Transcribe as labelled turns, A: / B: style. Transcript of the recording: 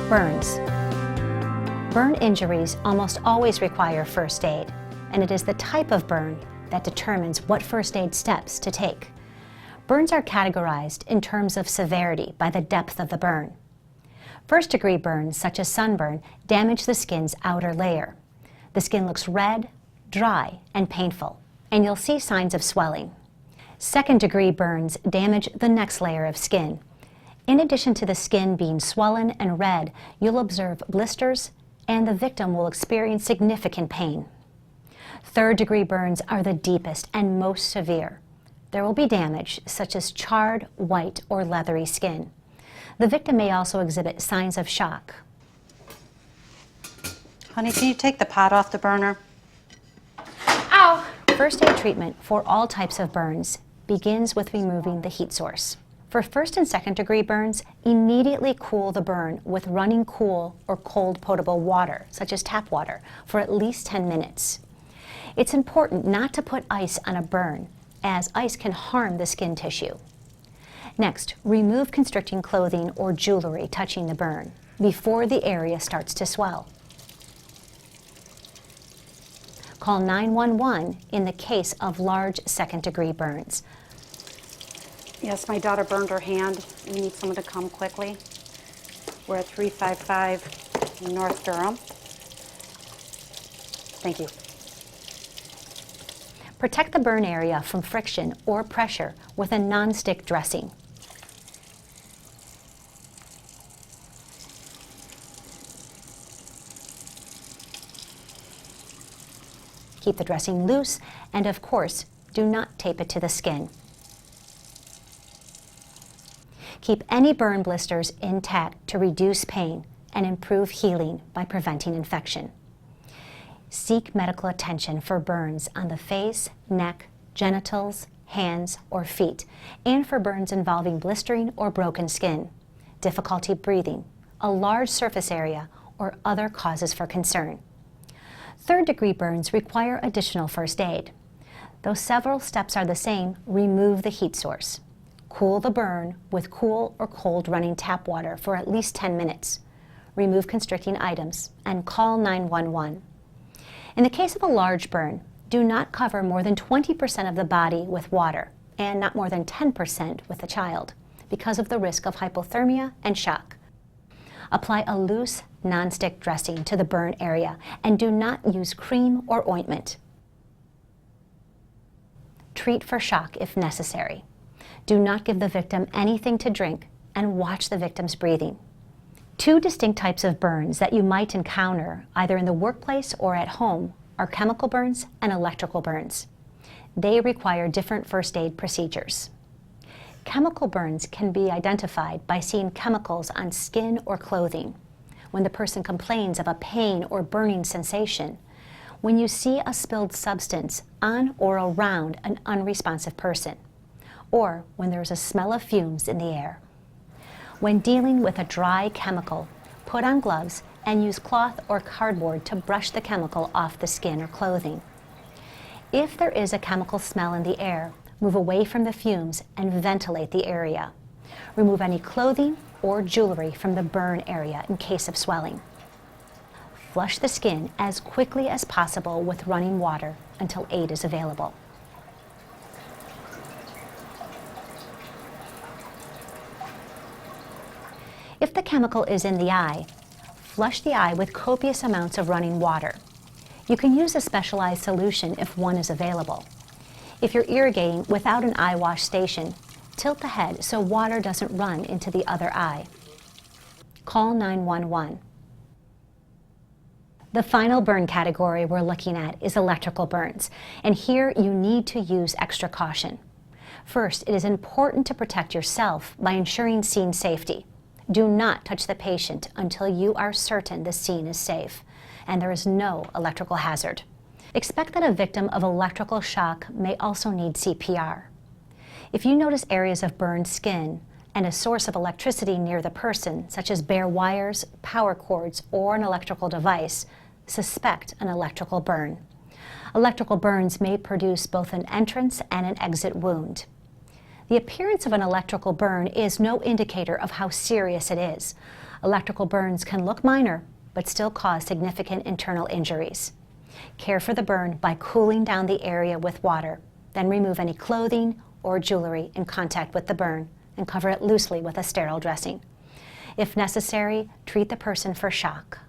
A: Burns. Burn injuries almost always require first aid, and it is the type of burn that determines what first aid steps to take. Burns are categorized in terms of severity by the depth of the burn. First-degree burns, such as sunburn, damage the skin's outer layer. The skin looks red, dry, and painful, and you'll see signs of swelling. Second-degree burns damage the next layer of skin. In addition to the skin being swollen and red, you'll observe blisters, and the victim will experience significant pain. Third-degree burns are the deepest and most severe. There will be damage, such as charred, white, or leathery skin. The victim may also exhibit signs of shock.
B: Honey, can you take the pot off the burner?
A: Ow! First aid treatment for all types of burns begins with removing the heat source. For first and second degree burns, immediately cool the burn with running cool or cold potable water, such as tap water, for at least 10 minutes. It's important not to put ice on a burn, as ice can harm the skin tissue. Next, remove constricting clothing or jewelry touching the burn before the area starts to swell. Call 911 in the case of large second-degree burns.
B: Yes, my daughter burned her hand. We need someone to come quickly. We're at 355 North Durham. Thank you.
A: Protect the burn area from friction or pressure with a non-stick dressing. Keep the dressing loose, and of course, do not tape it to the skin. Keep any burn blisters intact to reduce pain and improve healing by preventing infection. Seek medical attention for burns on the face, neck, genitals, hands, or feet, and for burns involving blistering or broken skin, difficulty breathing, a large surface area, or other causes for concern. Third-degree burns require additional first aid. Though several steps are the same, remove the heat source. Cool the burn with cool or cold running tap water for at least 10 minutes. Remove constricting items and call 911. In the case of a large burn, do not cover more than 20% of the body with water and not more than 10% with a child because of the risk of hypothermia and shock. Apply a loose, non-stick dressing to the burn area and do not use cream or ointment. Treat for shock if necessary. Do not give the victim anything to drink and watch the victim's breathing. Two distinct types of burns that you might encounter either in the workplace or at home are chemical burns and electrical burns. They require different first aid procedures. Chemical burns can be identified by seeing chemicals on skin or clothing, when the person complains of a pain or burning sensation, when you see a spilled substance on or around an unresponsive person, or when there is a smell of fumes in the air. When dealing with a dry chemical, put on gloves and use cloth or cardboard to brush the chemical off the skin or clothing. If there is a chemical smell in the air, move away from the fumes and ventilate the area. Remove any clothing or jewelry from the burn area in case of swelling. Flush the skin as quickly as possible with running water until aid is available. If the chemical is in the eye, flush the eye with copious amounts of running water. You can use a specialized solution if one is available. If you're irrigating without an eye wash station, tilt the head so water doesn't run into the other eye. Call 911. The final burn category we're looking at is electrical burns, and here you need to use extra caution. First, it is important to protect yourself by ensuring scene safety. Do not touch the patient until you are certain the scene is safe and there is no electrical hazard. Expect that a victim of electrical shock may also need CPR. If you notice areas of burned skin and a source of electricity near the person, such as bare wires, power cords, or an electrical device, suspect an electrical burn. Electrical burns may produce both an entrance and an exit wound. The appearance of an electrical burn is no indicator of how serious it is. Electrical burns can look minor, but still cause significant internal injuries. Care for the burn by cooling down the area with water, then remove any clothing or jewelry in contact with the burn and cover it loosely with a sterile dressing. If necessary, treat the person for shock.